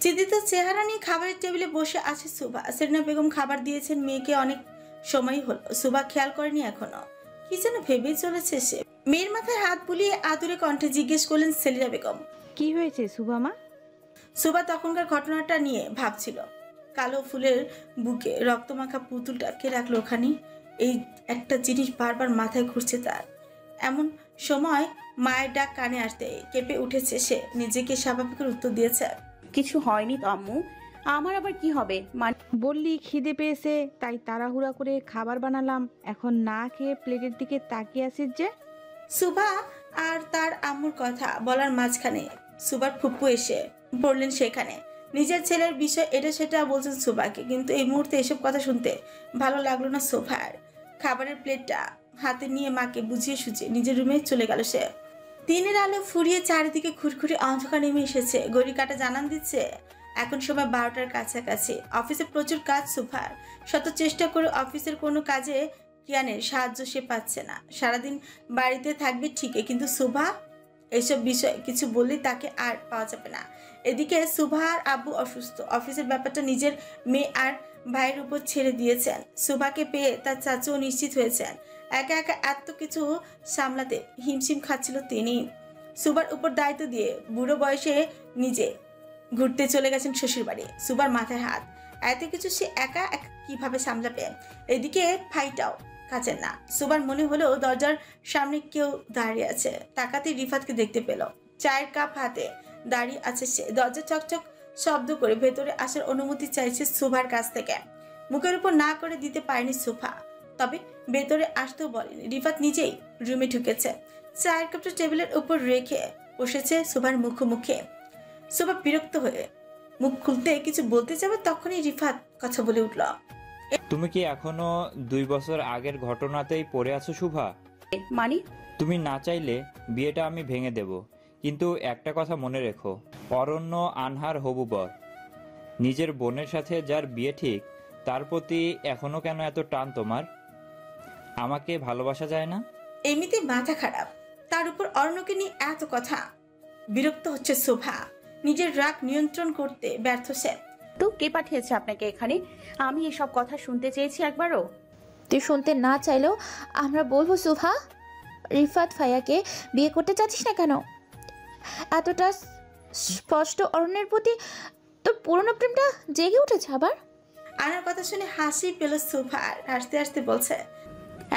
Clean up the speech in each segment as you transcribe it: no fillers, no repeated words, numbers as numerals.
চিন্তিত চেহারা নিয়ে খাবারের টেবিলে বসে আছে সুভা। সেলিনা বেগম খাবার দিয়েছেন মেয়েকে অনেক সময়ই হলো। সুভা খেয়াল করেনি এখনো, কি যেন ভেবেই চলেছে সে। মেয়ের মাথায় হাত বুলিয়ে আদুরে কণ্ঠে জিজ্ঞেস করলেন সেলিনা বেগম, কি হয়েছে সুভামা? সুভা তখনকার ঘটনাটা নিয়ে ভাবছিল। কালো ফুলের বুকে রক্তমাখা পুতুলটা কে রাখলো ওখানে? এই একটা জিনিস বারবার মাথায় ঘুরছে তার। এমন সময় মায়ের ডাক কানে আসতে কেঁপে উঠেছে সে। নিজেকে স্বাভাবিকের উত্তর দিয়েছে, কিছু হয়নি তো আম্মু, আমার আবার কি হবে? বললি খিদে পেয়েছে তাই তাড়াহুড়া করে খাবার বানালাম, এখন না খেয়ে প্লেটের দিকে তাকিয়ে আছিস যে? সুভা আর তার আম্মুর কথা বলার মাঝখানে সুভার ফুপ্পু এসে পড়লেন সেখানে। নিজের ছেলের বিষয় এটা সেটা বলছেন সুভাকে, কিন্তু এই মুহূর্তে এসব কথা শুনতে ভালো লাগলো না সুভার। খাবারের প্লেটটা হাতে নিয়ে মাকে বুঝিয়ে সুঝিয়ে নিজের রুমে চলে গেল সে। দিনের আলো ফুরিয়ে চারিদিকে খুরখুরি অন্ধকার নেমে এসেছে। ঘড়ি কাঁটা জানান দিচ্ছে এখন সময় 12টার কাছাকাছি। অফিসে প্রচুর কাজ সুভার। শত চেষ্টা করে অফিসের কোনো কাজে কিয়ানের সাহায্য সে পাচ্ছে না। সারাদিন বাড়িতে থাকবে ঠিকই, কিন্তু সুভা এইসব বিষয় কিছু বললেই তাকে আর পাওয়া যাবে না। এদিকে সুভার আব্বু অসুস্থ। অফিসের ব্যাপারটা নিজের মেয়ে আর ভাইয়ের উপর ছেড়ে দিয়েছেন। সুভাকে পেয়ে তার চাচুও নিশ্চিত হয়েছেন। একা একা এত কিছু সামলাতে হিমশিম খাচ্ছিল তিনি। সুভার উপর দায়িত্ব দিয়ে বুড়ো বয়সে নিজে ঘুরতে চলে গেছেন শ্বশুর বাড়ি। সুভার মাথায় হাত, এত কিছু সে একা একা কিভাবে সামলাবে? এদিকে ভাইটাও কাছেন না। সুভার মনে হলো দরজার সামনে কেউ দাঁড়িয়ে আছে। তাকাতে রিফাতকে দেখতে পেল। চায়ের কাপ হাতে দাঁড়িয়ে আছে সে। দরজা চকচক শব্দ করে ভেতরে আসার অনুমতি চাইছে সুভার কাছ থেকে। মুখের উপর না করে দিতে পারেনি সুভা, তবে ভেতরে আসতেও বলেনি। রিফাত নিজেই রুমে ঢুকেছে। চায়ের কাপটা টেবিলের উপর রেখে বসেছে সুভার মুখোমুখি। সুভা বিরক্ত হয়ে মুখ খুলতে কিছু বলতে যাবে, তখনই রিফাত কথা বলে উঠল, তুমি কি এখনো 2 বছর আগের ঘটনাতেই পড়ে আছো শুভা? মানে? তুমি না চাইলে বিয়েটা আমি ভেঙে দেব, কিন্তু একটা কথা মনে রেখো, অরণ্য আনহার হবু বর। নিজের বোনের সাথে যার বিয়ে ঠিক, তার প্রতি এখনো কেন এত টান তোমার? আমাকে ভালোবাসা যায় না? এমনিতে মাথা খারাপ, তার উপর অরণ্যকে নিয়ে এত কথা। বিরক্ত হচ্ছে শোভা। নিজের রাগ নিয়ন্ত্রণ করতে ব্যর্থ সে। তো কে পাঠিয়েছে আপনাকে এখানে? আমি এসব কথা শুনতে চেয়েছি একবারও? তুই শুনতে না চাইলেও আমরা বলবো শোভা, রিফাত ভাইয়াকে বিয়ে করতে চাচ্ছিস না কেন? এতটা স্পষ্ট অরণ্যের প্রতি তোর পুরনো প্রেমটা জেগে উঠেছে আবার? আনার কথা শুনে হাসি পেল শোভার। হাসতে হাসতে বলছে,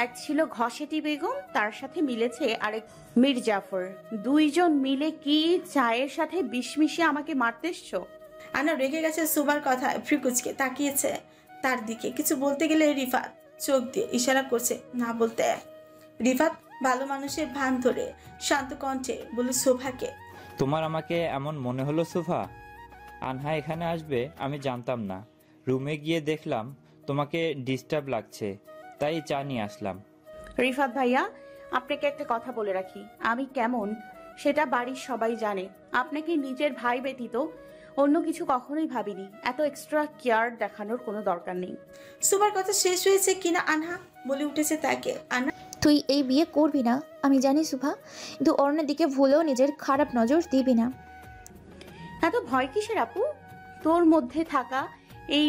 এক ছিল ঘসেটি বেগম, তার সাথে মিলেছে আরেক মীর জাফর। দুইজন মিলে কি চায়ের সাথে বিষ মিশিয়ে আমাকে মারতে এসছো? আনা রেগে গেছে শোভার কথায়। ফ্রিকুচকে তাকিয়েছে তার দিকে। কিছু বলতে গেলে রিফাত চোখ দিয়ে ইশারা করছে না বলতে। রিফাত ভালো মানুষের ভান ধরে শান্ত কণ্ঠে বলে শোভাকে, তোমার আমাকে এমন মনে হলো শুভা? আনহা এখানে আসবে আমি জানতাম না। রুমে গিয়ে দেখলাম তোমাকে ডিস্টার্ব লাগছে, তাই চা নিয়ে আসলাম। রিফাত ভাইয়া, আপনাকে একটা কথা বলে রাখি, আমি কেমন সেটা বাড়ির সবাই জানে। আপনাকে নিজের ভাই ব্যতীত অন্য কিছু কখনোই ভাবিনি। এত এক্সট্রা কেয়ার দেখানোর কোনো দরকার নেই। শোভার কথা শেষ হয়েছে কিনা আনহা বলে উঠেছে তাকে। আনা, তুই এই বিয়ে করবি না আমি জানি শোভা, কিন্তু অরণ্যের দিকে ভুলেও নিজের খারাপ নজর দিবি না। এত ভয় কিসের আপু? তোর মধ্যে থাকা এই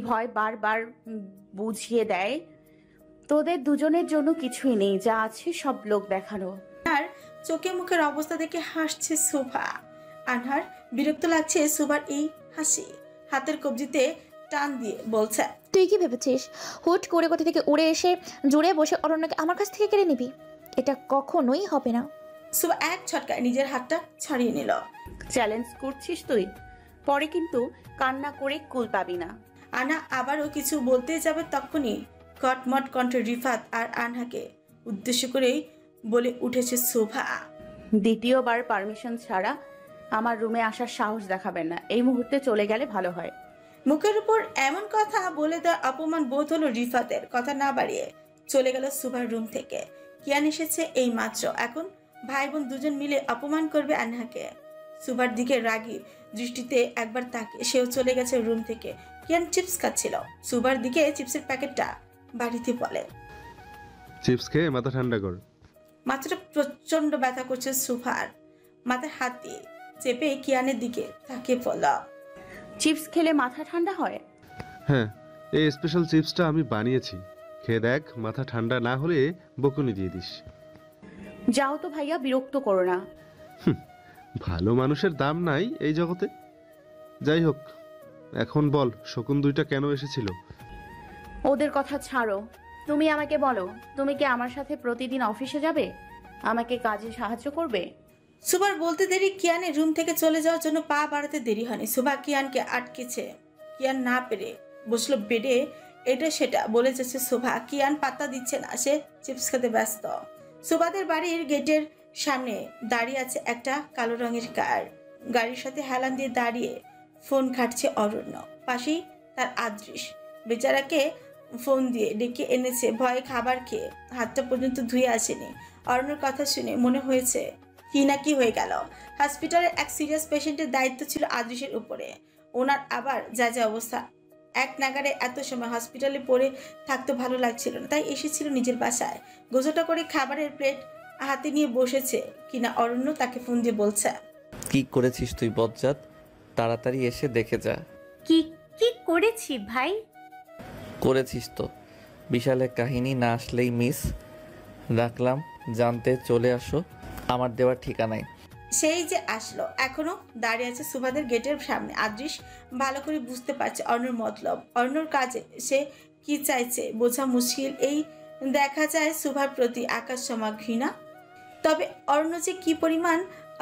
ভয় বারবার বুঝিয়ে দেয় তোদের দুজনের জন্য কিছুই নেই, যা আছে সব লোক দেখানো। আর চোখে মুখের অবস্থা দেখে হাসছে শোভা। আনহার বিরক্ত লাগছে শোভার এই হাসি। হাতের কবজিতে টান দিয়ে বলছে, তুই কি ভেবেছিস হুট করে কোথা থেকে উড়ে এসে জুড়ে বসে অরণ্যকে আমার কাছ থেকে কেড়ে নিবি? এটা কখনোই হবে না। শোভা এক ছটকায় নিজের হাতটা ছাড়িয়ে নিল। চ্যালেঞ্জ করছিস তুই? পরে কিন্তু কান্না করে কুল পাবি না। আনা আবারও কিছু বলতে যাবে, তখনই কটমট কণ্ঠে রিফাত আর আনহাকে উদ্দেশ্য করেই বলে উঠেছে শোভা, দ্বিতীয়বার পারমিশন ছাড়া আমার রুমে আসার সাহস দেখাবেন না। এই মুহূর্তে চলে গেলে ভালো হয়। মুখের উপর এমন কথা বলে দেওয়া অপমান বোধ হলো রিফাতের। কথা না বাড়িয়ে চলে গেল শোভার রুম থেকে। কিয়ান এসেছে এই মাত্র। এখন ভাই বোন দুজন মিলে অপমান করবে আনহাকে। শোভার দিকে রাগী দৃষ্টিতে একবার তাকে সেও চলে গেছে রুম থেকে। কিয়ান চিপস খাচ্ছিল। শোভার দিকে চিপসের প্যাকেটটা বাড়িতে বলে, চিপস খেয়ে মাথা ঠান্ডা কর। মাথাটা প্রচন্ড ব্যথা করছে শোভার। মাথায় হাত দিয়ে চেপে কিয়ানের দিকে তাকিয়ে পড়ল। চিপস খেলে মাথা ঠান্ডা হয়? হ্যাঁ, এই স্পেশাল চিপসটা আমি বানিয়েছি, খেয়ে দেখ। মাথা ঠান্ডা না হলে বকুনি দিয়ে দিস। যাও তো ভাইয়া, বিরক্ত করো না। ভালো মানুষের দাম নাই এই জগতে। যাই হোক, এখন বল শকুন দুইটা কেন এসেছিল? ওদের কথা ছাড়ো, তুমি আমাকে বলো, তুমি কি আমার সাথে প্রতিদিন অফিসে যাবে? আমাকে কাজে সাহায্য করবে? সুভার বলতে দেরি কিয়ানের রুম থেকে চলে যাওয়ার জন্য পা বাড়াতে দেরি হয়নি। সুভা কিয়ানকে আটকেছে। কিয়ান না পেরে বসলো বেডে। এটা সেটা বলে যাচ্ছে সুভা। কিয়ান পাত্তা দিচ্ছে না, সে চিপস খেতে ব্যস্ত। সুভাদের বাড়ির গেটের সামনে দাঁড়িয়ে আছে একটা কালো রঙের কার। গাড়ির সাথে হেলান দিয়ে দাঁড়িয়ে ফোন ঘাটছে অরণ্য। পাশেই তার আদৃশ। বেচারাকে ফোন দিয়ে ডেকে এনেছে। ভয়ে খাবার খেয়ে হাতটা পর্যন্ত ধুয়ে আসেনি। অরণ্যর কথা শুনে মনে হয়েছে কি না কি হয়ে গেল। হসপিটালের এক সিরিয়াস পেশেন্টের দায়িত্ব ছিল আদৃশের উপরে। ওনার আবার যা যা অবস্থা, এক নাগারে এত সময় হসপিটালে পড়ে থাকতে ভালো লাগছিল না, তাই এসেছিল নিজের বাসায়। গোছাটা করে খাবারের প্লেট হাতে নিয়ে বসেছে কিনা অরণ্য তাকে ফোন দিয়ে বলছে, কি করেছিস তুই বজ্জাত? তাড়াতাড়ি এসে দেখে যা। কি কি করেছি ভাই? করেছিস তো বিশালের কাহিনী, না আসলেই মিস। রাখলাম, জানতে চলে আসো আমার দেওয়ার ঠিকানায়। সেই যে আসলো। এখনো দাঁড়িয়ে আছে সুভাদের গেটের সামনে। আদৃশ ভালো করে বুঝতে পারছে অর্ণর মতলব। অর্ণর কাজে সে কি চাইছে বোঝা মুশকিল। এই দেখা যায় সুভার প্রতি আকাশ সমা ঘৃণা। তবে অর্ণ যে কি পরিমাণ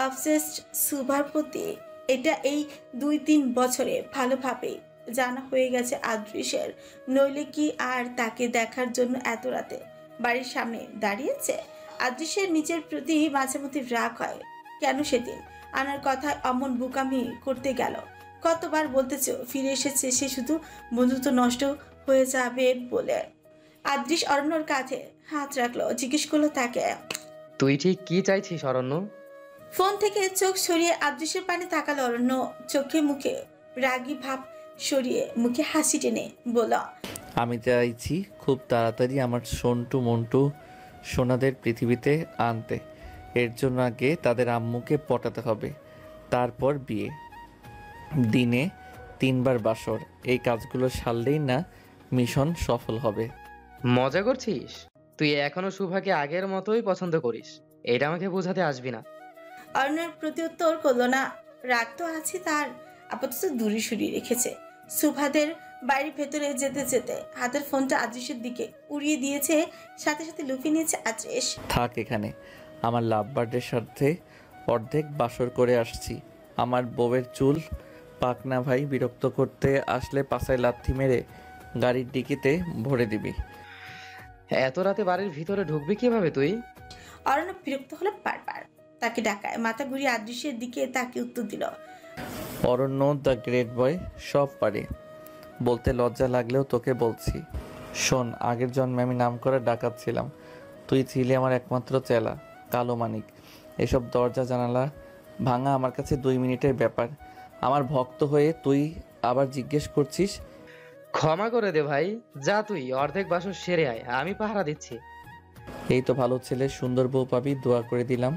অবসেসড সুভার প্রতি, এটা এই 2-3 বছরে ভালোভাবে জানা হয়ে গেছে আদৃশের। নইলে কি আর তাকে দেখার জন্য এত রাতে বাড়ির সামনে দাঁড়িয়েছে? আদৃশের নিজের প্রতি মাঝে মধ্যে রাগ হয়। কেন সেদিন আনার কথায় অমন বোকামি করতে গেল? কতবার বলতেছে ফিরে এসেছে সে শুধু বন্ধুত্ব নষ্ট হয়ে যাবে বলে। আদৃশ অরণ্যর কাঁধে হাত রাখলো, জিজ্ঞেস করলো তাকে, তুই ঠিক কি চাইছিস অরণ্য? ফোন থেকে চোখ সরিয়ে আদৃশের পানে তাকালো অরণ্য। চোখে মুখে রাগী ভাব সরিয়ে মুখে হাসি টেনে বলল, আমি চাইছি খুব তাড়াতাড়ি আমার সন্টু মন্টু সোনাদের পৃথিবীতে আনতে। এর জন্য আগে তাদের আম্মুকে পটাতে হবে, তারপর বিয়ে। দিনে 3 বার বাসর। এই কাজগুলো সারলেই না মিশন সফল হবে। মজা করছিস? তুই এখনো শুভাকে আগের মতোই পছন্দ করিস, এটা আমাকে বোঝাতে আসবি না। অরণ্যের প্রতি উত্তর করলো না। রাগ তো আছে তার, আপাতত দূরে সরিয়ে রেখেছে। সুভাদের বাড়ির ভেতরে যেতে যেতে হাতের ফোনটা আদৃশের দিকে উড়িয়ে দিয়েছে, সাথে সাথে লুফিয়ে নিয়েছে আদৃশ। থাক এখানে, আমার লাভ বার্থডের সাথে অর্ধেক বাসর করে আসছি। আমার বউয়ের চুল পাকনা ভাই, বিরক্ত করতে আসলে পাছায় লাথি মেরে গাড়ির ডিকিতে ভরে দিবি। এত রাতে বাড়ির ভিতরে ঢুকবি কিভাবে তুই? অরণ্য বিরক্ত হলে বারবার তাকে ডাকায়। মাথা ঘুরিয়ে আদৃশের দিকে তাকে উত্তর দিল, অরণ্য দ্য গ্রেট বয় সব পারে, বলতে লজ্জা লাগলেও তোকে বলছি। শোন, আগের জন্মে আমি নাম করে ডাকাত ছিলাম। তুই ছিলি আমার একমাত্র চেলা, কালো মানিক। এসব দরজা জানালা ভাঙা আমার কাছে 2 মিনিটের ব্যাপার। আমার ভক্ত হয়ে তুই আবার জিজ্ঞেস করছিস? ক্ষমা করে দে ভাই, যা তুই অর্ধেক বাসন সেরে আয়, আমি পাহারা দিচ্ছি। এই তো ভালো ছেলে, সুন্দর বউ পাবি, দোয়া করে দিলাম।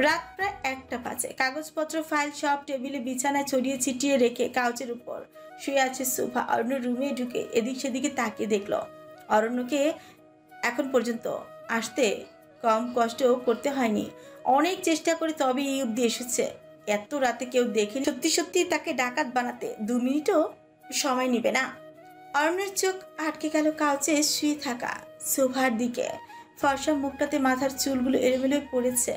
রাত প্রায় 1টা বাজে। কাগজপত্র ফাইল সব টেবিলে বিছানায় ছড়িয়ে ছিটিয়ে রেখে কাউচের উপর শুয়ে আছে সুভা। অরণ্য রুমে ঢুকে এদিক সেদিকে তাকিয়ে দেখলো অরণ্যকে এখন পর্যন্ত আসতে কম কষ্ট করতে হয়নি। অনেক চেষ্টা করে তবে এই অবধি এসেছে। এত রাতে কেউ দেখেনি। সত্যি সত্যি তাকে ডাকাত বানাতে 2 মিনিটও সময় নিবে না। অরণ্যের চোখ আটকে গেল কাউচে শুয়ে থাকা সুভার দিকে। ফর্সা মুখটাতে মাথার চুলগুলো এলোমেলো পড়েছে।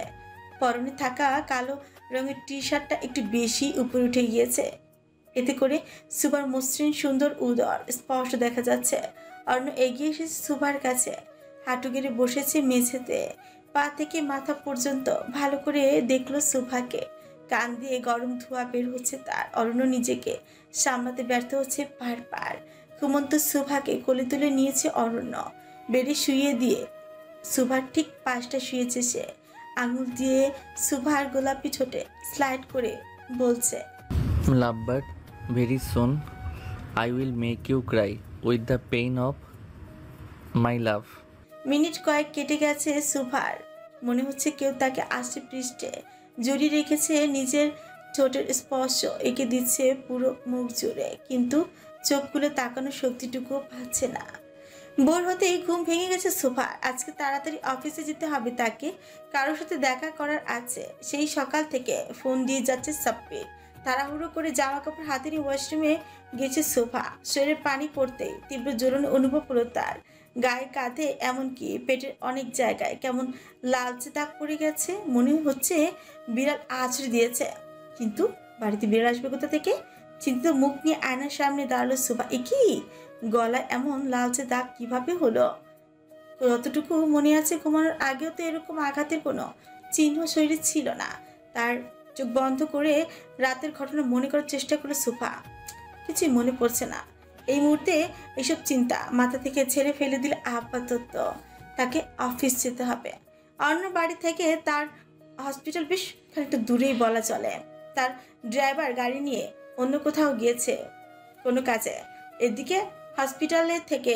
পরনে থাকা কালো রঙের টি শার্টটা একটু বেশি উপরে উঠে গিয়েছে। এতে করে সুভার মসৃণ সুন্দর উদর স্পষ্ট দেখা যাচ্ছে। অর্ণ এগিয়ে এসেছে সুভার কাছে, হাঁটু গেড়ে বসেছে মেঝেতে। পা থেকে মাথা পর্যন্ত ভালো করে দেখলো সুভাকে। কান দিয়ে গরম ধোঁয়া বের হচ্ছে তার। অরণ্য নিজেকে সামলাতে ব্যর্থ হচ্ছে বারবার। ঘুমন্ত সুভাকে কোলে তুলে নিয়েছে অরণ্য। বেডে শুয়ে দিয়ে সুভার ঠিক পাশটা শুয়েছে সে। আঙুল দিয়ে সুভার গোলাপি ঠোঁটে স্লাইড করে বলছে, love but very soon I will make you cry with the pain of my love. Minute কয়েক কেটে গেছে সুভার। মনে হচ্ছে কেউ তাকে আষ্টে পৃষ্ঠে জড়িয়ে রেখেছে নিজের ঠোঁটের স্পর্শ এঁকে দিচ্ছে পুরো মুখ জুড়ে, কিন্তু চোখ খুলে তাকানোর শক্তিটুকুও পাচ্ছে না। ভোর হতেই ঘুম ভেঙে গেছে সোফার। আজকে তাড়াতাড়ি অফিসে যেতে হবে তাকে, কারোর সাথে দেখা করার আছে। সেই সকাল থেকে ফোন দিয়ে যাচ্ছে সাব্বির। তাড়াহুড়ো করে জামা কাপড় হাতে নিয়ে ওয়াশরুমে গেছে সোফা। শরীরে পানি পড়তেই তীব্র জ্বলন অনুভব হলো তার। গায়ে, কাঁধে, এমনকি পেটের অনেক জায়গায় কেমন লালচে দাগ পড়ে গেছে। মনে হচ্ছে বিড়াল আছড়ে দিয়েছে। কিন্তু বাড়িতে বিড়াল আসবে কোথা থেকে? চিন্তিত মুখ নিয়ে আয়নার সামনে দাঁড়ালো সোফা। কি গলায় এমন লালচে দাগ কিভাবে হলো? যতটুকু মনে আছে, ঘুমানোর আগেও তো এরকম আঘাতের কোনো চিহ্ন শরীরে ছিল না তার। চোখ বন্ধ করে রাতের ঘটনা মনে করার চেষ্টা করে সোফা। কিছুই মনে পড়ছে না এই মুহূর্তে। এইসব চিন্তা মাথা থেকে ছেড়ে ফেলে দিলে আপাতত তাকে অফিস যেতে হবে। অন্য বাড়ি থেকে তার হসপিটাল বেশ খানিকটা দূরেই বলা চলে। তার ড্রাইভার গাড়ি নিয়ে অন্য কোথাও গিয়েছে কোনো কাজে। এদিকে হসপিটালে থেকে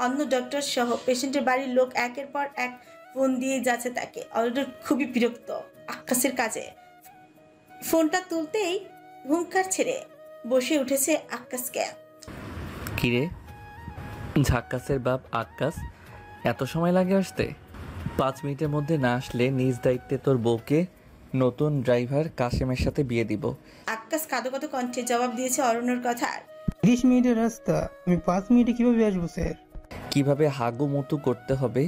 অন্য ডক্টর সহ পেশেন্টের বাড়ির লোক একের পর এক ফোন দিয়ে যাচ্ছে তাকে। অলরেডি খুবই বিরক্ত আকাশের কাজে। ফোনটা তুলতেই হুঙ্কার ছেড়ে বসে উঠেছে আকাশকে। কিরে ঝাক্কাসের বাপ আক্কাস, এত সময় লাগে আসতে? 5 মিনিটের মধ্যে না আসলে নিজ দায়িত্বে তোর বউকে নতুন ড্রাইভার কাশেমের সাথে বিয়ে দিব। আকাশ কাঁদো কাঁদো কণ্ঠে জবাব দিয়েছে অরণ্যর কথার। 30 মিনিটের রাস্তা, আমি 5 মিনিটে কিভাবে আসবো স্যার? কিভাবে হাগু মুতু করতে হবে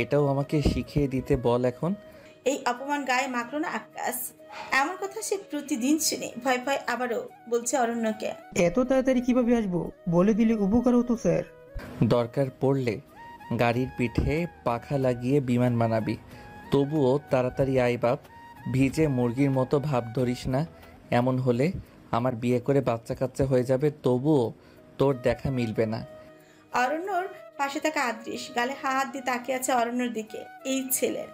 এটাও আমাকে শিখিয়ে দিতে বল এখন। এই অপমান গায়ে মাখলো না আকাশ। এমন কথা সে প্রতিদিন শুনে। ভয় ভয় আবারও বলছে অরণ্যকে। এত তাড়াতাড়ি কিভাবে আসবো বলে দিলে উপকার হতো স্যার। দরকার পড়লে গাড়ির পিঠে পাখা লাগিয়ে বিমান বানাবি, তবুও তাড়াতাড়ি আই বাপ। ভিজে মুরগির মতো ভাব ধরিস না। এমন হলে আমার বিয়ে করে বাচ্চা কাচ্চা হয়ে যাবে, তবুও তোর দেখা মিলবে না। অরণ্যর পাশে থাকা আদৃশ গালে হাত দিয়ে তাকিয়ে আছে অরণ্যর দিকে। এই ছেলের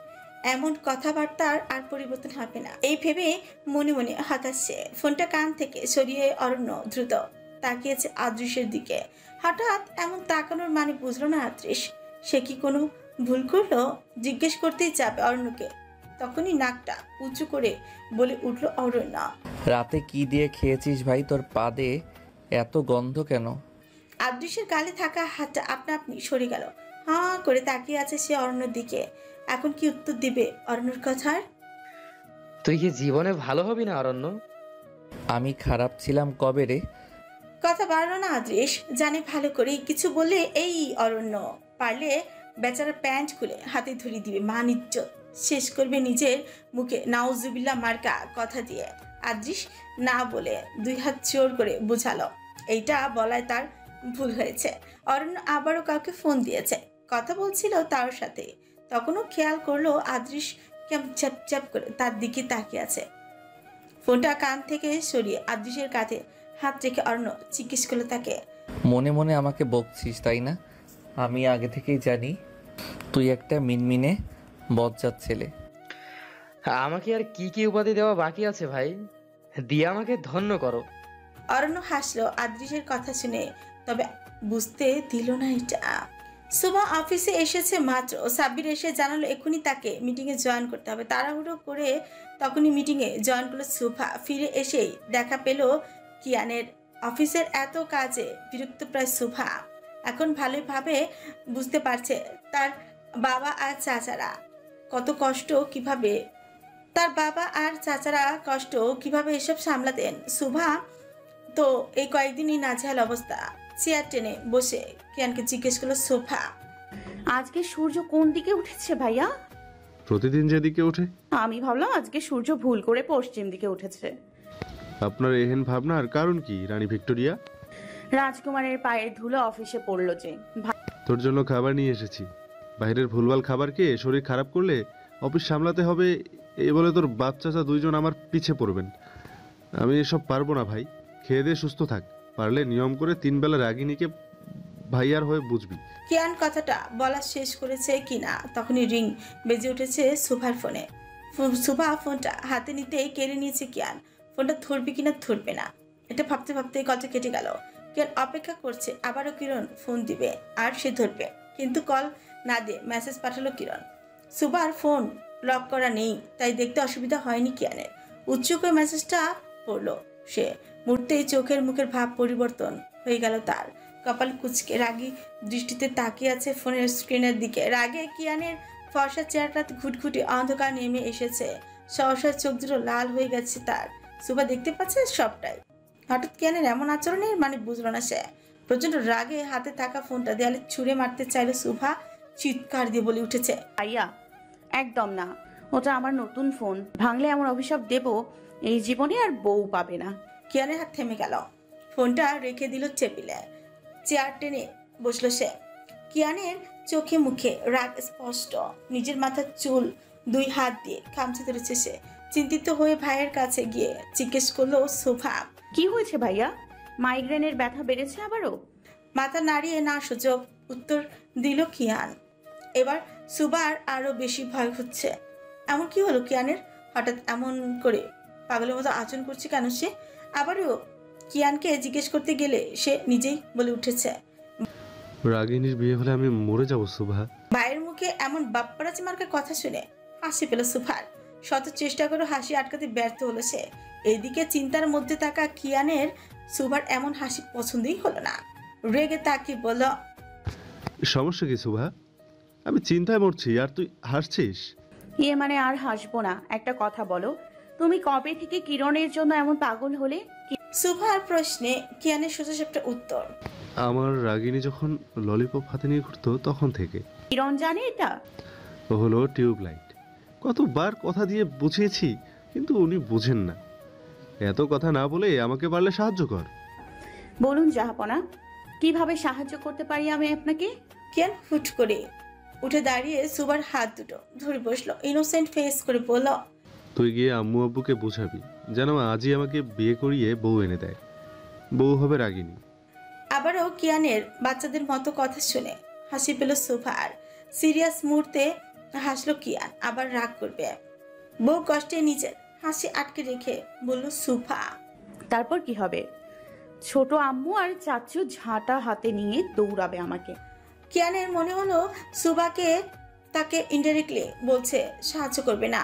এমন কথাবার্তার আর পরিবর্তন হবে না এই ভেবে মনে মনে হতাশে। ফোনটা কান থেকে সরিয়ে অরণ্য দ্রুত তাকিয়েছে আদৃশের দিকে। হঠাৎ এমন তাকানোর মানে বুঝলো না আদৃশ। সে কি কোনো ভুল করলো? জিজ্ঞেস করতেই যাবে অরণ্যকে, তখনই নাকটা উঁচু করে বলে উঠল অরণ্য। রাতে কি দিয়ে খেয়েছিস ভাই? তোর পাদে এত গন্ধ কেন? আদৃশের গালে থাকা হাতটা আপনা আপনি সরে গেল। হাঁ করে তাকিয়ে আছে সে অরণ্যর দিকে। এখন কি উত্তর দিবে অরণ্যর কথার? তুই কি জীবনে ভালো হবি না অরণ্য? আমি খারাপ ছিলাম কবে রে? কথা বাড়লো না আদৃশ, জানে ভালো করে কিছু বলে এই অরণ্য পারলে বেচারা প্যান্ট খুলে হাতে ধরিয়ে দিবে, মান ইজ্জত শেষ করবে নিজের মুখে নাউজুবিল্লাহ মার্কা কথা দিয়ে। আদৃশ না বলে 2 হাত জোর করে বুঝালো এইটা বলায় তার ভুল হয়েছে। অরণ্য আবারও কাউকে ফোন দিয়েছে, কথা বলছিল তার সাথে। তখনও খেয়াল করলো আদৃশ কেমন চ্যাপ চ্যাপ করে তার দিকে তাকিয়ে আছে। ফোনটা কান থেকে সরিয়ে আদৃশের কাঁধে হাত রেখে অরণ্য জিজ্ঞেস করলো তাকে। মনে মনে আমাকে বকছিস তাই না? আমি আগে থেকেই জানি তুই একটা মিনমিনে বজ্জাত ছেলে। আমাকে আর কি কি উপাধি দেওয়া বাকি আছে ভাই? দিয়ে আমাকে ধন্য করো। অরণ্য হাসলো আদৃশের কথা শুনে, তবে বুঝতে দিল না এটা। সুমা অফিসে এসেছে মাত্র। সাব্বির এসে জানালো এক্ষুনি তাকে মিটিংয়ে জয়েন করতে হবে। তাড়াহুড়ো করে তখনই মিটিংয়ে জয়েন করলো সুফা। ফিরে এসেই দেখা পেল কিয়ানের। অফিসের এত কাজে বিরক্ত প্রায় সুফা এখন ভালোভাবে বুঝতে পারছে তার বাবা আর চাচারা কত কষ্ট, কিভাবে এসব সামলাতেন। সুভা তো এই কয়েকদিনই নাজেহাল অবস্থা। চেয়ার টেনে বসে কিয়ানকে জিজ্ঞেস করলো সোফা। আজকে সূর্য কোন দিকে উঠেছে ভাইয়া? প্রতিদিন যেদিকে ওঠে। আমি ভাবলাম আজকে সূর্য ভুল করে পশ্চিম দিকে উঠেছে। আপনার এহেন ভাবনার কারণ কি রানী ভিক্টোরিয়া? রাজকুমারের পায়ের ধুলো অফিসে পড়লো যে। তোর জন্য খাবার নিয়ে এসেছি। বাইরের ভুলভাল খাবার খেয়ে শরীর খারাপ করলে অফিস সামলাতে হবে এই বলে তোর বাপ চাচা 2 জন আমার পিছে পড়বেন। আমি এসব পারবো না ভাই। খেয়ে দিয়ে সুস্থ থাক। পারলে নিয়ম করে 3 বেলা রাগিনীকে ভাইয়ার হয়ে বুঝবি। কিয়ান কথাটা বলা শেষ করেছে কিনা তখনই রিং বেজে উঠেছে সুভার ফোনে। সুভা ফোনটা হাতে নিতেই কেড়ে নিয়েছে কিয়ান। ফোনটা ধরবে কিনা ধরবে না এটা ভাবতে ভাবতে কত কেটে গেল। কিয়ান অপেক্ষা করছে আবারও কিরণ ফোন দিবে আর সে ধরবে, কিন্তু কল না দিয়ে মেসেজ পাঠালো কিরণ। সুভার ফোন লক করা নেই, তাই দেখতে অসুবিধা হয়নি কিয়ানের। উচ্চ করে মেসেজটা পড়লো সে। মুহূর্তেই চোখের মুখের ভাব পরিবর্তন হয়ে গেল তার। কপাল কুঁচকে রাগী দৃষ্টিতে তাকিয়ে আছে ফোনের স্ক্রিনের দিকে। রাগে কিয়ানের ফর্সা চেহারাটা ঘুটঘুটে অন্ধকার নেমে এসেছে। সহসা চোখ দুটো লাল হয়ে গেছে তার। সুভা দেখতে পাচ্ছে সবটাই। হঠাৎ কিয়ানের এমন আচরণের মানে বুঝলো না সে। প্রচন্ড রাগে হাতে থাকা ফোনটা দেয়ালে ছুঁড়ে মারতে চাইলো সুভা। চিৎকার দিয়ে বলে উঠেছে, ভাইয়া একদম না, ওটা আমার নতুন ফোন, ভাঙলে এমন অভিশাপ দেব এই জীবনে আর বউ পাবে না। কিয়ানের হাত থেমে গেল। ফোনটা রেখে দিল টেবিলে। চেয়ার টেনে বসলো সে। কিয়ানের চোখে মুখে রাগ স্পষ্ট। নিজের মাথার চুল দুই হাত দিয়ে খামচে ধরেছে সে। চিন্তিত হয়ে ভাইয়ের কাছে গিয়ে জিজ্ঞেস করলো সুভা, কি হয়েছে ভাইয়া? মাইগ্রেনের ব্যথা বেড়েছে আবারও? মাথা নাড়িয়ে না সুযোগ উত্তর দিল কিয়ান। এবার সুবার আরো বেশি ভয় হচ্ছে। এমন কি হলো কিয়ানের? হঠাৎ এমন করে পাগলের মতো আচরণ করছে কেন সে? আবারও কিয়ানকে জিজ্ঞেস করতে গেলে সে নিজেই বলে উঠেছে, রাগিনীর বিয়ে হলে আমি মরে যাবো সুভা। ভাইয়ের মুখে এমন বাপ্পারাচি মার্কা কথা শুনে হাসি পেল সুভার। শত চেষ্টা করে হাসি আটকাতে ব্যর্থ হলো সে। এদিকে চিন্তার মধ্যে থাকা কিয়ানের সুভার এমন হাসি পছন্দই হলো না। রেগে তাকে বলল, সমস্যা কি সুভা? আমি চিন্তায় মরছি আর তুই হাসছিস? ইয়ে মানে আর হাসবো না। একটা কথা বলো, তুমি কবে থেকে কিরণের জন্য এমন পাগল হলে? সুভার প্রশ্নে কিয়ানের সোজাসাপটা উত্তর, আমার রাগিনী যখন ললিপপ হাতে নিয়ে ঘুরতো তখন থেকে। কিরণ জানে এটা? ও হলো টিউবলাইট। কতবার কথা দিয়ে বুঝিয়েছি কিন্তু উনি বুঝেন না। এত কথা না বলে আমাকে পারলে সাহায্য কর। বলুন জাহাপনা, কিভাবে সাহায্য করতে পারি আমি আপনাকে? কিয়ান হুট করে উঠে দাঁড়িয়ে সুভার হাত দুটো ধরে বসলো। ইনোসেন্ট ফেস করে বলল, তুই গিয়ে আম্মু আব্বুকে বোঝাবি যেন আজই আমাকে বিয়ে করিয়ে বউ এনে দেয়। বউ হবে রাগিনী। আবারও কিয়ানের বাচ্চাদের মতো কথা শুনে হাসি পেল সুভার। সিরিয়াস মুহূর্তে হাসলো কিয়ান, আবার রাগ করবে। বউ কষ্টে নিজের হাসি আটকে রেখে বলল সুভা, তারপর কি হবে? ছোট আম্মু আর চাচু ঝাঁটা হাতে নিয়ে দৌড়াবে আমাকে। কিয়ানের মনে হলো সুভাকে তাকে ইনডাইরেক্টলি বলছে সাহায্য করবে না।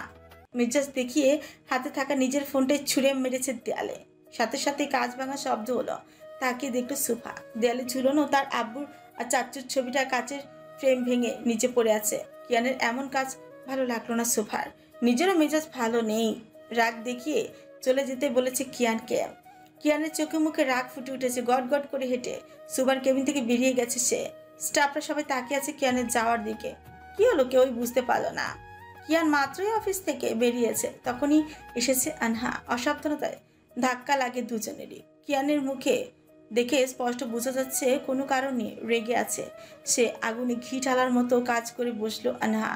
মেজাজ দেখিয়ে হাতে থাকা নিজের ফোনটাই ছুঁড়ে মেরেছে দেয়ালে। সাথে সাথে কাঁচ ভাঙা শব্দ হলো। তাকে দেখলো সুভা। দেয়ালে ঝুলানো তার আব্বুর আর চাচুর ছবিটা কাচের ফ্রেম ভেঙে নিচে পড়ে আছে। কিয়ানের এমন কাজ ভালো লাগলো না সুভার। নিজেরও মেজাজ ভালো নেই। রাগ দেখিয়ে চলে যেতে বলেছে কিয়ানকে। কিয়ানের চোখে মুখে রাগ ফুটে উঠেছে। গট গট করে হেঁটে সুভার কেবিন থেকে বেরিয়ে গেছে সে। স্টাফরা সবাই তাকিয়ে আছে কিয়ানের যাওয়ার দিকে। কি হলো কেউই বুঝতে পারলো না। কিয়ান মাত্রই অফিস থেকে বেরিয়েছে, তখনই এসেছে আনহা। অসাবধানতায় ধাক্কা লাগে দুজনেরই। কিয়ানের মুখে দেখে স্পষ্ট বোঝা যাচ্ছে কোনো কারণে রেগে আছে সে। আগুনে ঘি ঢালার মতো কাজ করে বসলো আনহা।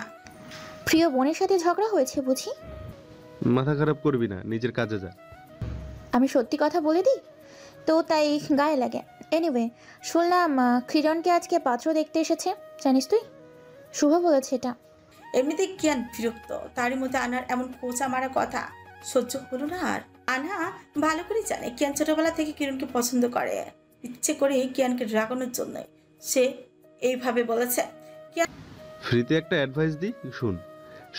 প্রিয় বোনের সাথে ঝগড়া হয়েছে বুঝি? মাথা খারাপ করবি না, নিজের কাজে যা। আমি সত্যি কথা বলে দিই তো তাই গায়ে লাগে। এনিওয়ে, শুনলাম কিরণকে আজকে পাত্র দেখতে এসেছে, জানিস তুই? শুভ বলেছে এটা। এমনিতে কিয়ান বিরক্ত। তারই মধ্যে আনহার এমন খোঁচা মারা কথা সহ্য হলো না আর। আনহা ভালো করে জানে কিয়ান ছোটবেলা থেকে কিরণকে পছন্দ করে। ইচ্ছে করে কিয়ানকে রাগানোর জন্য সে এইভাবে বলেছে। ফ্রিতে একটা অ্যাডভাইস দিই, শুন।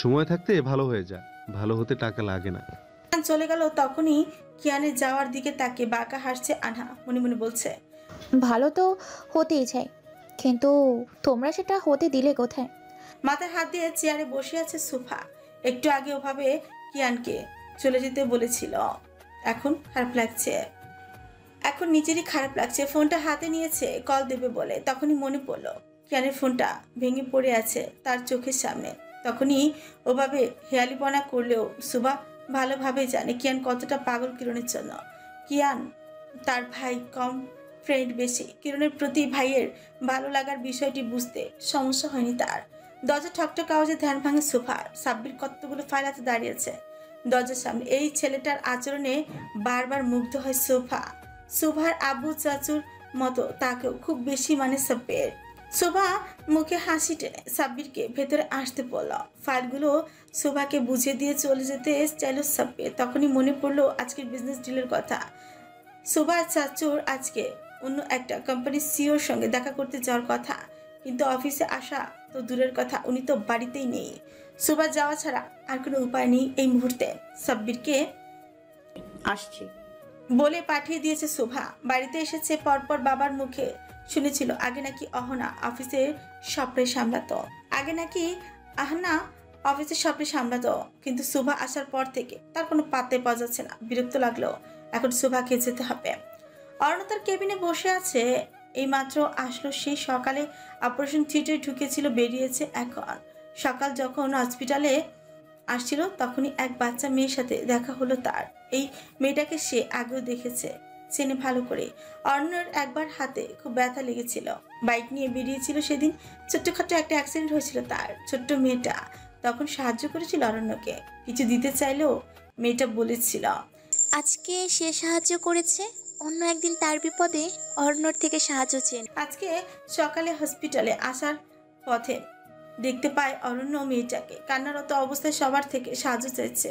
সময় থাকতে ভালো হয়ে যা, ভালো হতে টাকা লাগে না। কিয়ান চলে গেল। তখনই কিয়ানের যাওয়ার দিকে তাকে বাঁকা হাসছে আনহা। মনে মনে বলছে, ভালো তো হতেই চাই, কিন্তু তোমরা সেটা হতে দিলে কোথায়? মাথায় হাত দিয়ে চেয়ারে বসে আছে সুভা। একটু আগে ওভাবে কিয়ানকে চলে যেতে বলেছিল। এখন খারাপ লাগছে। এখন নিজেরই খারাপ লাগছে। ফোনটা হাতে নিয়েছে কল দেবে বলে। তখনই মনে পড়লো কিয়ানের ফোনটা ভেঙে পড়ে আছে তার চোখের সামনে। তখনই ওভাবে হেয়ালিপনা করলেও সুভা ভালোভাবে জানে কিয়ান কতটা পাগল কিরণের জন্য। কিয়ান তার ভাই কম, ফ্রেন্ড বেশি। কিরণের প্রতি ভাইয়ের ভালো লাগার বিষয়টি বুঝতে সমস্যা হয়নি তার। দরজা ঠকঠক আওয়াজে ধ্যান ভাঙে সুভার। সাব্বির কতগুলো ফাইল হাতে দাঁড়িয়েছে দরজার সামনে। এই ছেলেটার আচরণে বারবার মুগ্ধ হয় সুভা। সুভার আব্বু চাচুর মতো তাকেও খুব বেশি মানে সাব্বির। সুভা মুখে হাসি টেনে সাব্বিরকে ভেতরে আসতে বলল। ফাইলগুলো সুভাকে বুঝিয়ে দিয়ে চলে যেতে চাইল সাব্বির। তখনই মনে পড়লো আজকের বিজনেস ডিলের কথা। সুভার চাচুর আজকে অন্য একটা কোম্পানির সিওর সঙ্গে দেখা করতে যাওয়ার কথা, কিন্তু অফিসে আসা তো দূরের কথা, উনি তো বাড়িতেই নেই। সুভা যাওয়া ছাড়া আর কোনো উপায় নেই এই মুহূর্তে। সাব্বিরকে আসছি। বলে পাঠিয়ে দিয়েছে শুভা। বাড়িতে এসেছে পরপর বাবার মুখে শুনেছিল আগে নাকি অহনা অফিসের সবটাই সামলাতো, কিন্তু শুভা আসার পর থেকে তার কোনো পাত্তে পাওয়া যাচ্ছে না। বিরক্ত লাগলো, এখন শুভাকে যেতে হবে। অরণ্য তার কেবিনে বসে আছে, এইমাত্র আসলো। সেই সকালে অপারেশন থিয়েটারে ঢুকেছিল, বেরিয়েছে। এখন সকাল যখন হসপিটালে আসছিল তখনই এক বাচ্চা মেয়ের সাথে দেখা হলো তার। এই মেয়েটাকে সে আগেও দেখেছে, চেনে ভালো করে। অরণ্যর একবার হাতে খুব ব্যথা লেগেছিল, বাইক নিয়ে বেরিয়েছিল সেদিন। ছোট্টখাটো একটা অ্যাক্সিডেন্ট হয়েছিল তার। ছোট্ট মেয়েটা তখন সাহায্য করেছিল অরণ্যকে, কিছু দিতে চাইলেও মেয়েটা বলেছিল আজকে সে সাহায্য করেছে, অন্য একদিন তার বিপদে অর্ণর থেকে সাহায্য চেন। আজকে সকালে হসপিটালে আসার পথে দেখতে পায় অরণ্য মেয়েটাকে কান্নারত অবস্থায় সবার থেকে সাহায্য চাইছে।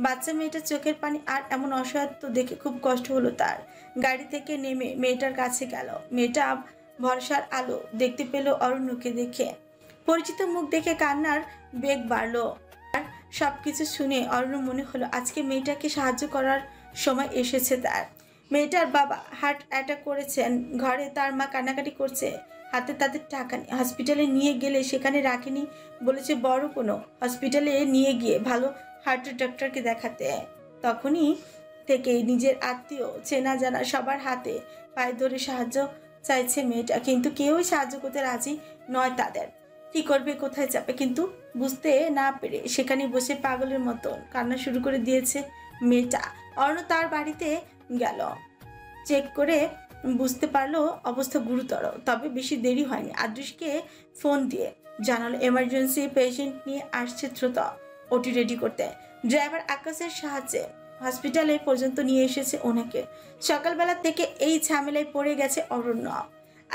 বাচ্চা মেয়েটার চোখের পানি আর এমন অসহায়ত্ব দেখে খুব কষ্ট হলো তার। গাড়ি থেকে নেমে মেয়েটার কাছে গেল। মেয়েটা ভরসার আলো দেখতে পেল অরণ্যকে দেখে। পরিচিত মুখ দেখে কান্নার বেগ বাড়লো। আর সবকিছু শুনে অরণ্য মনে হলো আজকে মেয়েটাকে সাহায্য করার সময় এসেছে তার। মেয়েটার বাবা হার্ট অ্যাটাক করেছেন, ঘরে তার মা কান্নাকাটি করছে, হাতে তাদের টাকা নেই। হসপিটালে নিয়ে গেলে সেখানে রাখেনি, বলেছে বড় কোনো হসপিটালে নিয়ে গিয়ে ভালো হার্টের ডক্টরকে দেখাতে। তখনই থেকেই নিজের আত্মীয় চেনা জানা সবার হাতে পায়ে ধরে সাহায্য চাইছে মেয়েটা, কিন্তু কেউই সাহায্য করতে রাজি নয় তাদের। কি করবে, কোথায় যাবে কিন্তু বুঝতে না পেরে সেখানে বসে পাগলের মতন কান্না শুরু করে দিয়েছে মেয়েটা। অরণ্য তার বাড়িতে গেল, চেক করে বুঝতে পারলো অবস্থা গুরুতর। তবে বেশি দেরি হয়নি, আদৃশকে ফোন দিয়ে জানালো এমার্জেন্সি পেশেন্ট নিয়ে আসছে দ্রুত ওটি রেডি করতে। ড্রাইভার আকাশের সাহায্যে হসপিটালে পর্যন্ত নিয়ে এসেছে ওনাকে। সকালবেলা থেকে এই ঝামেলায় পড়ে গেছে অরণ্য।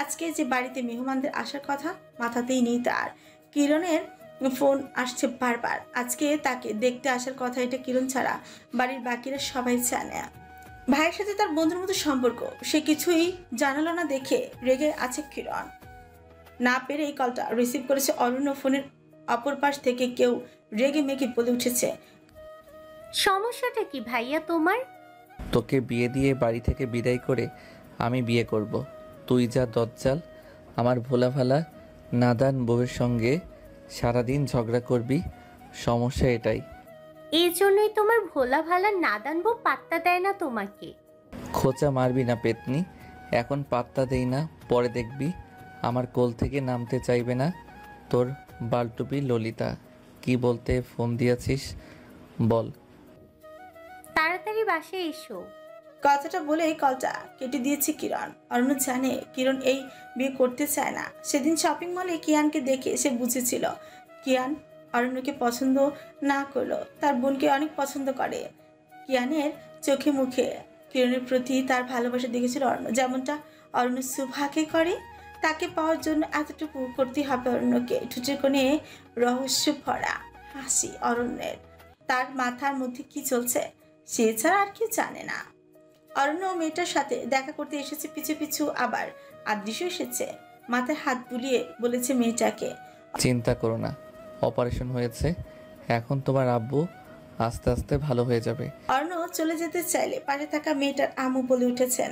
আজকে যে বাড়িতে মেহমানদের আসার কথা মাথাতেই নেই তার। কিরণের ফোন আসছে বারবার, আজকে তাকে দেখতে আসার কথা। এটা কিরণ ছাড়া বাড়ির বাকিরা সবাই জানে। ভাইয়ের সাথে তার বন্ধুর মতো সম্পর্ক, সে কিছুই জানালো না দেখে রেগে আছে কিরণ। না পেরে এই কলটা রিসিভ করেছে অরণ্য। ফোনের অপর পাশ থেকে কেউ রেগে মেগে বলে উঠেছে, সমস্যাটা কি ভাইয়া তোমার? তোকে বিয়ে দিয়ে বাড়ি থেকে বিদায় করে আমি বিয়ে করব। তুই যা দজ্জাল, আমার ভোলাভালা নাদান বউয়ের সঙ্গে সারাদিন ঝগড়া করবি, সমস্যা এটাই। এই জন্যই তোমার ভোলা ভালা নাদান বউ পাত্তা দেয় না তোমাকে। খোঁচা মারবি না পেতনি, এখন পাত্তা দেই না, পরে দেখবি আমার কোল থেকে নামতে চাইবে না। তোর বালটুপি ললিতা, কি বলতে ফোন দিয়েছিস বল। তাড়াতাড়ি বাসায় এসো। কথাটা বলে কলটা কেটে দিয়েছে কিরণ। অরণ্য জানে কিরণ এই বিয়ে করতে চায় না। সেদিন শপিং মলে কিয়ানকে দেখে সে বুঝেছিল কিয়ান অরণ্যকে পছন্দ না করলো, তার বোনকে অনেক পছন্দ করে। কিয়ানের চোখে মুখে কিরণের প্রতি তার ভালোবাসা দেখেছিল অরণ্য, যেমনটা অরণ্য শুভাকে করে। তাকে পাওয়ার জন্য এতটুকু করতে হবে অরণ্যকে। ঠোঁটের কোণে রহস্য ভরা হাসি অরণ্যের। তার মাথার মধ্যে কি চলছে সে ছাড়া আর কেউ জানে না। অরণ্য মেয়েটার সাথে দেখা করতে এসেছে পিছু পিছু, আবার আদৃশ্য এসেছে। মাথায় হাত বুলিয়ে বলেছে মেয়েটাকে, চিন্তা করো না, অপারেশন হয়েছে, এখন তোমার আব্বু আস্তে আস্তে ভালো হয়ে যাবে। অরণ্য চলে যেতে চাইলে পাশে থাকা মেয়েটার আম্মু বলে উঠেছেন,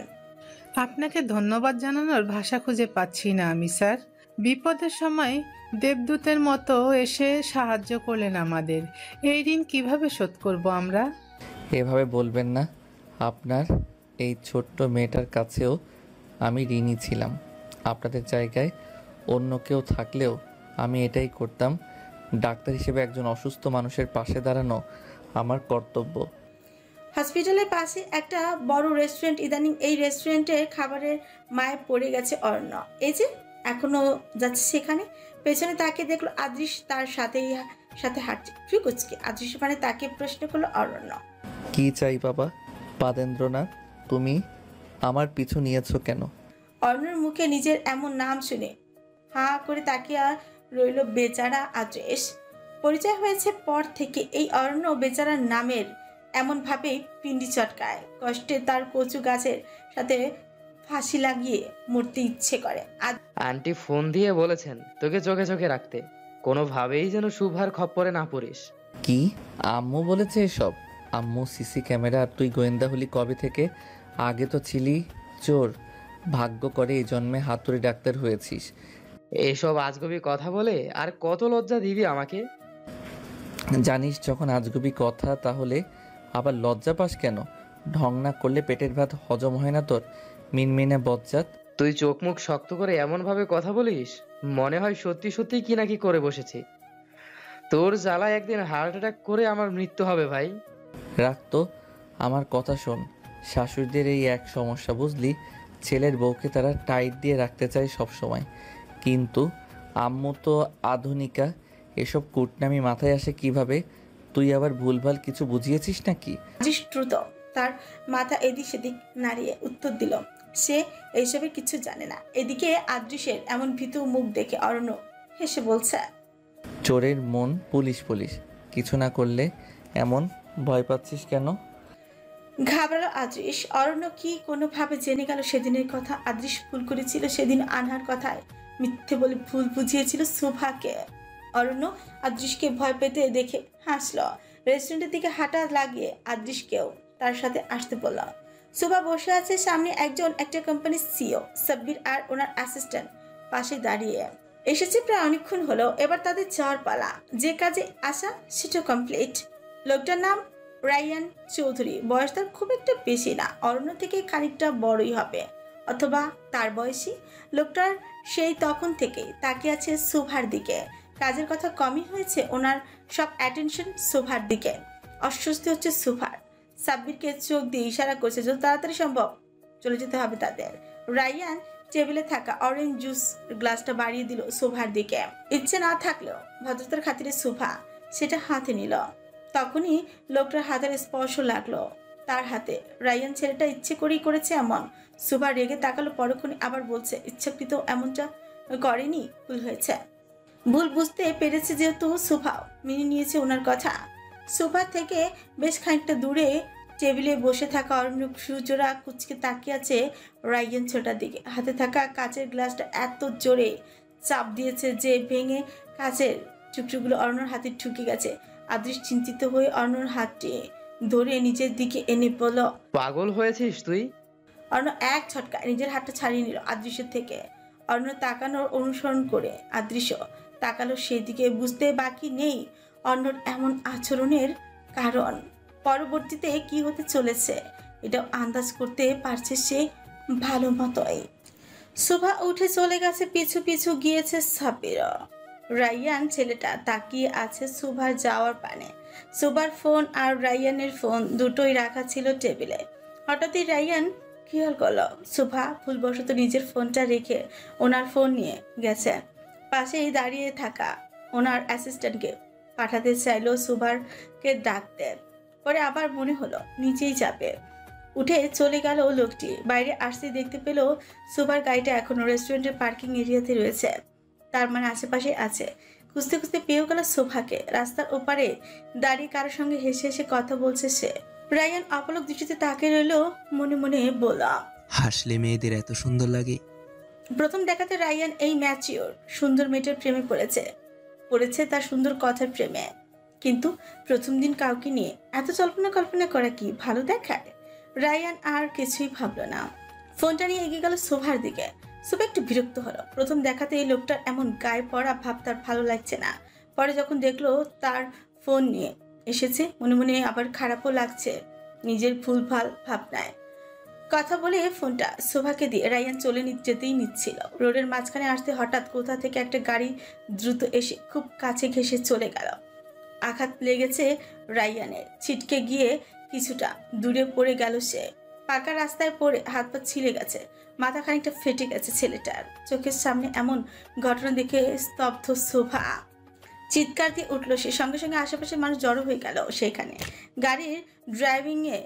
আপনাকে ধন্যবাদ জানানোর ভাষা খুঁজে পাচ্ছি না আমি স্যার। বিপদের সময় দেবদূতের মতো এসে সাহায্য করলেন আমাদের, এই ঋণ কিভাবে শোধ করব আমরা? এভাবে বলবেন না, আপনার এই ছোট্ট মেয়েটার কাছেও আমি ঋণী ছিলাম। আপনাদের জায়গায় অন্য কেউ থাকলেও আমি এটাই করতাম। ডাক্তার হিসেবে একজন অসুস্থ মানুষের পাশে দাঁড়ানো আমার কর্তব্য। হসপিটালের পাশে একটা বড় রেস্টুরেন্ট। ইদানিং এই রেস্টুরেন্টের খাবারের মায়ে পড়ে গেছে অরণ্য। এই যে এখনো যাচ্ছে সেখানে, পেছনে তাকে দেখলো আদৃশ তার সাথে হাঁটছে। ফ্রিকুচকে আদৃশ মানে তাকে প্রশ্ন করলো অরণ্য, কি চাই বাবা? পাদেন্দ্রনাথ, তুমি আমার পিছু নিয়েছো কেন? অরণ্যর মুখে নিজের এমন নাম শুনে হা করে তাকিয়ে রইল বেচারা আদৃশ। পরিচয় হয়েছে পর থেকে এই অরণ্য বেচারার নামের এমন ভাবেই পিন্ডি চটকায়। কষ্টে তার কচু গাছের সাথে ফাঁসি লাগিয়ে মরতে ইচ্ছে করে। আন্টি ফোন দিয়ে বলেছেন তোকে চোখে চোখে রাখতে, কোনোভাবেই যেন শুভার খপ্পরে না পড়িস। কি আম্মু বলেছে এসব? আম্মু সিসি ক্যামেরা আর তুই গোয়েন্দা হলি কবে থেকে? আগে তো ছিলি চোর, ভাগ্য করে এই জন্মে হাতুড়ি ডাক্তার হয়েছিস। এসব আজগুবি কথা বলে আর কত লজ্জা দিবি আমাকে? জানিস যখন আজগুবি কথা, তাহলে আবার লজ্জা পাস কেন? ঢং না করলে পেটের ভাত হজম হয় না তোর, মিনমিনে বজ্জাত। তুই চোখ মুখ শক্ত করে এমন ভাবে কথা বলিস, মনে হয় সত্যি সত্যি কি নাকি করে বসেছি। তোর জ্বালায় একদিন হার্ট অ্যাটাক করে আমার মৃত্যু হবে ভাই। রাখ তো, আমার কথা শোন। শাশুড়িদের এই এক সমস্যা বুঝলি, ছেলের বউকে তারা টাইট দিয়ে রাখতে চায় সব সময়, কিন্তু আম্মু তো আধুনিকা, এসব কুটনামি মাথায় আসে কিভাবে? তুই আবার ভুলভাল কিছু বুঝিয়েছিস নাকি? আদ্রিস দ্রুত তার মাথা এদিক সেদিক নাড়িয়ে উত্তর দিল, সে এইসবের কিছু জানে না। এদিকে আদ্রিসের এমন ভীতু মুখ দেখে অরণ্য হেসে বলছে, চোরের মন পুলিশ পুলিশ, কিছু না করলে এমন ভয় পাচ্ছিস কেন? ঘাবড়ালো আদ্রিস। অরণ্য কি কোনোভাবে জেনে গেল সেদিনের কথা? আদ্রিস ভুল করেছিল সেদিন আনহার কথায় মিথ্যে বলে ভুল বুঝিয়েছিল শুভাকে। অরণ্য আদ্রিসকে ভয় পেতে দেখে হাসল। রেস্টুরেন্টের দিকে হাঁটা লাগিয়ে আদ্রিসকেও তার সাথে আসতে বলল। শুভা বসে আছে সামনে, একটা কোম্পানির সিও সাব্বির আর ওনার অ্যাসিস্ট্যান্ট পাশে দাঁড়িয়ে। এসেছে প্রায় অনেকক্ষণ হলো, এবার তাদের যাওয়ার পালা। যে কাজে আসা সেটা কমপ্লিট। লোকটার নাম রাইয়ান চৌধুরী, বয়স তার খুব একটা বেশি না, অরণ্য থেকে খানিকটা বড়ই হবে অথবা তার বয়সী। লোকটার সেই তখন থেকেই তাকিয়ে আছে শুভার দিকে। কাজের কথা কমই হয়েছে, ওনার সব অ্যাটেনশন শুভার দিকে। অস্বস্তি হচ্ছে শুভার। সাব্বিরকে চোখ দিয়ে ইশারা করছে যত তাড়াতাড়ি সম্ভব চলে যেতে হবে তাদের। রাইয়ান টেবিলে থাকা অরেঞ্জ জুস গ্লাসটা বাড়িয়ে দিল শুভার দিকে। ইচ্ছে না থাকলেও ভদ্রতার খাতিরে শুভা সেটা হাতে নিল। তখনই লোকটার হাতের স্পর্শ লাগলো তার হাতে। রাইয়ান ছেলেটা ইচ্ছে করেই করেছে এমন। শুভা রেগে তাকালো, পরক্ষণে আবার বলছে ইচ্ছাকৃত এমনটা করেনি, ভুল হয়েছে। ভুল বুঝতে পেরেছে যেহেতু শুভাও মেনে নিয়েছে ওনার কথা। শুভা থেকে বেশ খানিকটা দূরে টেবিলে বসে থাকা অরণ্য সুজোড়া কুচকে তাকিয়ে আছে রাইয়ান ছেলেটার দিকে। হাতে থাকা কাচের গ্লাসটা এত জোরে চাপ দিয়েছে যে ভেঙে কাচের টুকরোগুলো অরণ্যর হাতে ঠুকে গেছে। আদ্রিস চিন্তিত হয়ে অরণ্যর হাতটি ধরে নিজের দিকে এনে বলল, পাগল হয়েছিস তুই? অরণ্য এক ঝটকায় নিজের হাতটা ছাড়িয়ে নিল আদ্রিসের থেকে। অরণ্য তাকানোর অনুসরণ করে আদ্রিসও তাকালো সেদিকে। বুঝতে বাকি নেই অর্ণর এমন আচরণের কারণ। পরবর্তীতে কি হতে চলেছে এটাও আন্দাজ করতে পারছে সে ভালো মতোই। শুভা উঠে চলে গেছে, পিছু পিছু গিয়েছে সাব্বির। রাইয়ান ছেলেটা তাকিয়ে আছে শুভার যাওয়ার পানে। শুভার ফোন আর রাইয়ানের ফোন দুটোই রাখা ছিল টেবিলে। হঠাৎই রাইয়ান খেয়াল করলো শুভা ভুলবশত নিজের ফোনটা রেখে ওনার ফোন নিয়ে গেছে। পাশেই দাঁড়িয়ে থাকা ওনার অ্যাসিস্ট্যান্টকে পাঠাতে চাইলো শুভারকে ডাকতে, পরে আবার মনে হলো নিচেই যাবে। উঠে চলে গেল লোকটি। বাইরে আসতে দেখতে পেল শুভার গাড়িটা এখনো রেস্টুরেন্টের পার্কিং এরিয়াতে রয়েছে, তার মানে আশেপাশে আছে। খুঁজতে খুঁজতে পেয়েও গেল শুভাকে। রাস্তার ওপারে দাঁড়িয়ে কারোর সঙ্গে হেসে হেসে কথা বলছে সে। রায়ান অপলক দৃষ্টিতে তাকিয়ে রইল, মনে মনে বলা, হাসলে মেয়েদের এত সুন্দর লাগে। প্রথম দেখাতে রায়ান এই ম্যাচিওর সুন্দর মেয়েটার প্রেমে পড়েছে তার সুন্দর কথার প্রেমে। কিন্তু প্রথম দিন কাউকে নিয়ে এত কল্পনা করা কি ভালো দেখায়? রায়ান আর কিছুই ভাবলো না, ফোনটা নিয়ে এগিয়ে গেল শুভার দিকে। শুভা একটু বিরক্ত হলো। প্রথম দেখাতে এই লোকটার এমন গায়ে পড়া ভাব তার ভালো লাগছে না। পরে যখন দেখলো তার ফোন নিয়ে এসেছে, মনে মনে আবার খারাপও লাগছে নিজের ভুলভাল ভাবনায়। কথা বলে ফোনটা শোভাকে দিয়ে রায়ান চলে যেতেই নিচ্ছিল। রোডের মাঝখানে আসতে হঠাৎ কোথা থেকে একটা গাড়ি দ্রুত এসে খুব কাছে ঘেঁষে চলে গেল। আঘাত লেগেছে রায়ানের, ছিটকে গিয়ে কিছুটা দূরে পড়ে গেল সে। পাকা রাস্তায় পড়ে হাত পা ছিলে গেছে, মাথা খানিকটা ফেটে গেছে ছেলেটার। চোখের সামনে এমন ঘটনা দেখে স্তব্ধ শোভা। চিৎকার দিয়ে উঠলো সে। সঙ্গে সঙ্গে আশেপাশে মানুষ জড়ো হয়ে গেল সেখানে। গাড়ির ড্রাইভিংয়ে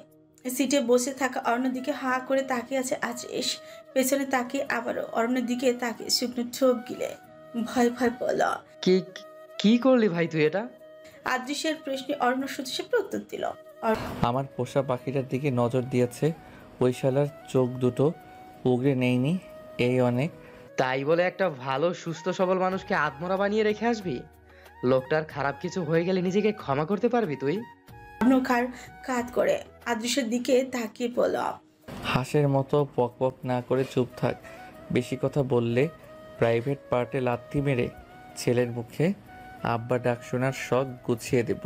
সিটে বসে থাকা অরণ্যর দিকে হা করে তাকিয়ে আছে আদ্রিস। পেছনে তাকিয়ে আবারও অরণ্যের দিকে তাকিয়ে শুকনো ঠোক গিলে ভয় ভয় বলল, কি করলি ভাই তুই এটা? আদ্রিসের প্রশ্নে অরণ্য সুচে প্রত্যুত্তর দিল, আমার পোষা পাখিটার দিকে নজর দিয়েছে, ওই শালার চোখ দুটো উগড়ে নেয়নি এই অনেক। তাই বলে একটা ভালো সুস্থ সবল মানুষকে আত্মরা বানিয়ে রেখে আসবি? লোকটার খারাপ কিছু হয়ে গেলে নিজেকে ক্ষমা করতে পারবি তুই? কাত করে আদৃশ্যের দিকে তাকিয়ে বলল, হাঁসের মতো পক পক না করে চুপ থাক। বেশি কথা বললে প্রাইভেট পার্টে লাথি মেরে ছেলের মুখে আব্বা ডাক শোনার শখ গুছিয়ে দেব।